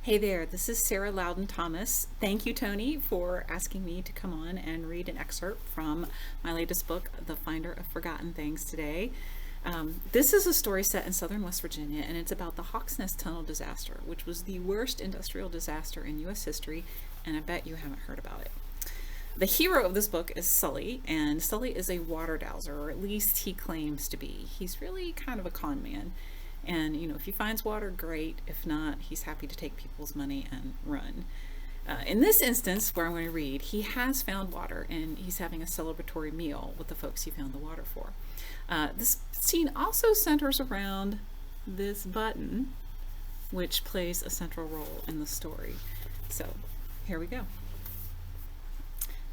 Hey there, this is Sarah Loudin Thomas. Thank you, Tony, for asking me to come on and read an excerpt from my latest book, The Finder of Forgotten Things, today. This is a story set in southern West Virginia, and it's about the Hawks Nest Tunnel disaster, which was the worst industrial disaster in U.S. history, and I bet you haven't heard about it. The hero of this book is Sully, and Sully is a water dowser, or at least he claims to be. He's really kind of a con man. And, if he finds water, great. If not, he's happy to take people's money and run. In this instance, where I'm going to read, he has found water, and he's having a celebratory meal with the folks he found the water for. This scene also centers around this button, which plays a central role in the story. So, here we go.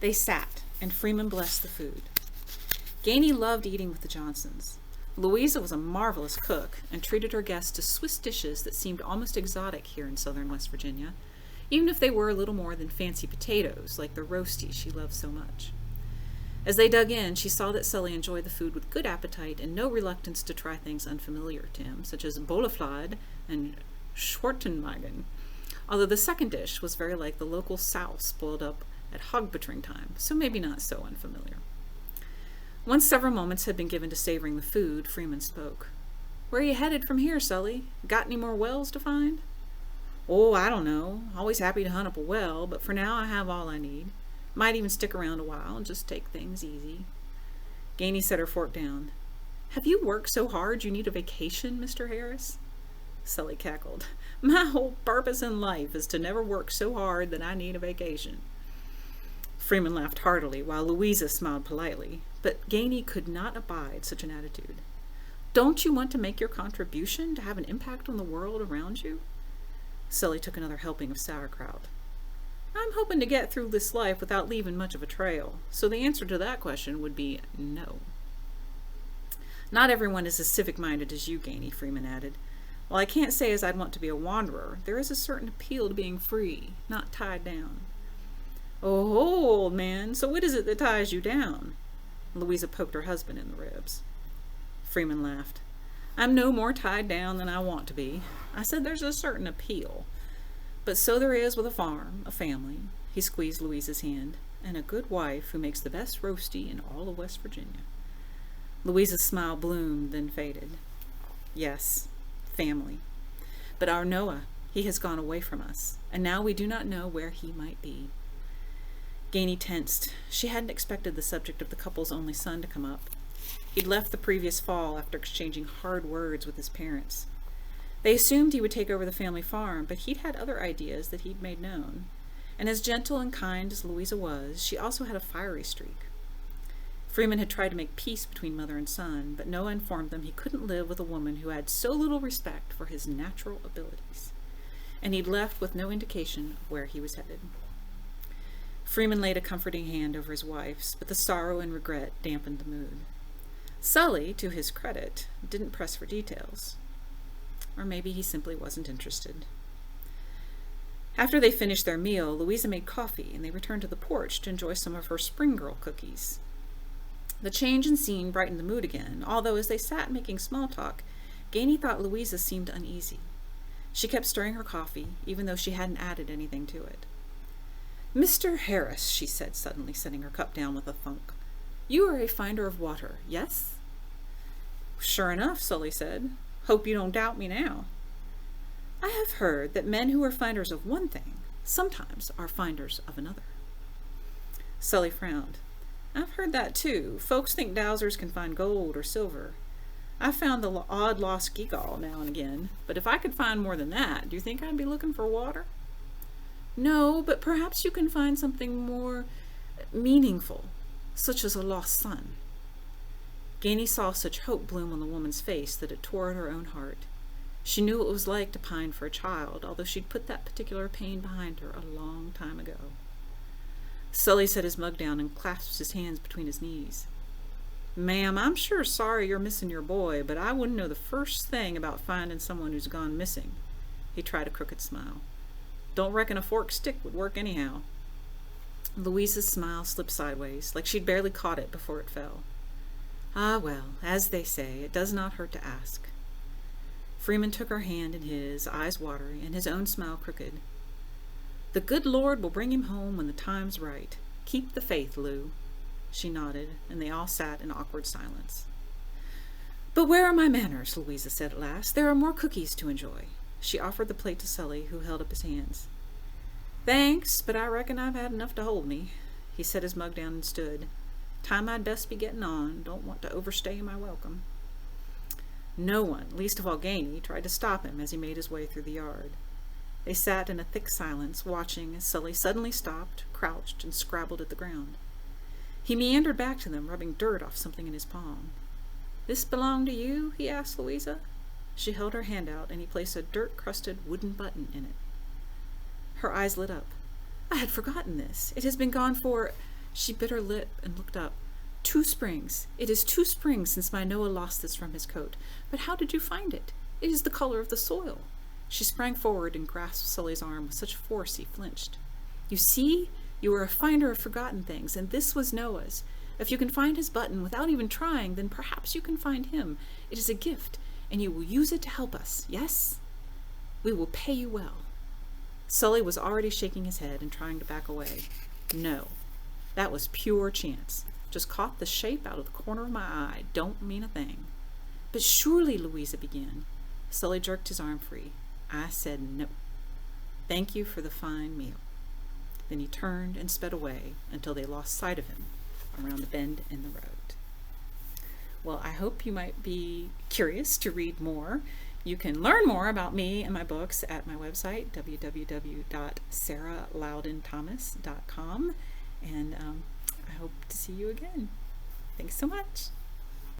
They sat, and Freeman blessed the food. Gainey loved eating with the Johnsons. Louisa was a marvelous cook and treated her guests to Swiss dishes that seemed almost exotic here in southern West Virginia, even if they were a little more than fancy potatoes like the roasties she loved so much. As they dug in, she saw that Sully enjoyed the food with good appetite and no reluctance to try things unfamiliar to him, such as bolaflade and schwartenmagen, although the second dish was very like the local souse boiled up at hog butchering time, so maybe not so unfamiliar. Once several moments had been given to savoring the food, Freeman spoke. "Where are you headed from here, Sully? Got any more wells to find?" "Oh, I don't know. Always happy to hunt up a well, but for now I have all I need. Might even stick around a while and just take things easy." Gainey set her fork down. "Have you worked so hard you need a vacation, Mr. Harris?" Sully cackled. "My whole purpose in life is to never work so hard that I need a vacation." Freeman laughed heartily, while Louisa smiled politely, but Gainey could not abide such an attitude. "Don't you want to make your contribution, to have an impact on the world around you?" Sully took another helping of sauerkraut. "I'm hoping to get through this life without leaving much of a trail, so the answer to that question would be no." "Not everyone is as civic-minded as you, Gainey," Freeman added. "While I can't say as I'd want to be a wanderer, there is a certain appeal to being free, not tied down." "Oh, old man, so what is it that ties you down?" Louisa poked her husband in the ribs. Freeman laughed. "I'm no more tied down than I want to be. I said there's a certain appeal. But so there is with a farm, a family," he squeezed Louisa's hand, "and a good wife who makes the best roasty in all of West Virginia." Louisa's smile bloomed, then faded. "Yes, family. But our Noah, he has gone away from us, and now we do not know where he might be." Gainey tensed. She hadn't expected the subject of the couple's only son to come up. He'd left the previous fall after exchanging hard words with his parents. They assumed he would take over the family farm, but he'd had other ideas that he'd made known. And as gentle and kind as Louisa was, she also had a fiery streak. Freeman had tried to make peace between mother and son, but Noah informed them he couldn't live with a woman who had so little respect for his natural abilities. And he'd left with no indication of where he was headed. Freeman laid a comforting hand over his wife's, but the sorrow and regret dampened the mood. Sully, to his credit, didn't press for details. Or maybe he simply wasn't interested. After they finished their meal, Louisa made coffee, and they returned to the porch to enjoy some of her spring girl cookies. The change in scene brightened the mood again, although as they sat making small talk, Gainey thought Louisa seemed uneasy. She kept stirring her coffee, even though she hadn't added anything to it. "Mr. Harris," she said suddenly, setting her cup down with a thunk, "you are a finder of water, yes?" "Sure enough," Sully said. "Hope you don't doubt me now." "I have heard that men who are finders of one thing sometimes are finders of another." Sully frowned. "I've heard that too. Folks think dowsers can find gold or silver. I've found the odd lost gewgaw now and again, but if I could find more than that, do you think I'd be looking for water?" "No, but perhaps you can find something more meaningful, such as a lost son." Gainey saw such hope bloom on the woman's face that it tore at her own heart. She knew what it was like to pine for a child, although she'd put that particular pain behind her a long time ago. Sully set his mug down and clasped his hands between his knees. "Ma'am, I'm sure sorry you're missing your boy, but I wouldn't know the first thing about finding someone who's gone missing." He tried a crooked smile. "Don't reckon a forked stick would work anyhow." Louisa's smile slipped sideways, like she'd barely caught it before it fell. "Ah, well, as they say, it does not hurt to ask." Freeman took her hand in his, eyes watery, and his own smile crooked. "The good Lord will bring him home when the time's right. Keep the faith, Lou." She nodded, and they all sat in awkward silence. "But where are my manners?" Louisa said at last. "There are more cookies to enjoy." She offered the plate to Sully, who held up his hands. "Thanks, but I reckon I've had enough to hold me." He set his mug down and stood. "Time I'd best be getting on. Don't want to overstay my welcome." No one, least of all Gainey, tried to stop him as he made his way through the yard. They sat in a thick silence, watching as Sully suddenly stopped, crouched, and scrabbled at the ground. He meandered back to them, rubbing dirt off something in his palm. "This belong to you?" he asked Louisa. She held her hand out, and he placed a dirt-crusted wooden button in it. Her eyes lit up. "I had forgotten this. It has been gone for—" She bit her lip and looked up. "2 springs. It is 2 springs since my Noah lost this from his coat. But how did you find it? It is the color of the soil." She sprang forward and grasped Sully's arm with such force he flinched. "You see? You are a finder of forgotten things, and this was Noah's. If you can find his button without even trying, then perhaps you can find him. It is a gift, and you will use it to help us, yes? We will pay you well." Sully was already shaking his head and trying to back away. "No, that was pure chance. Just caught the shape out of the corner of my eye. Don't mean a thing." "But surely," Louisa began. Sully jerked his arm free. "I said no. Thank you for the fine meal." Then he turned and sped away until they lost sight of him around the bend in the road. Well, I hope you might be curious to read more. You can learn more about me and my books at my website, www.sarahloudinthomas.com. And I hope to see you again. Thanks so much.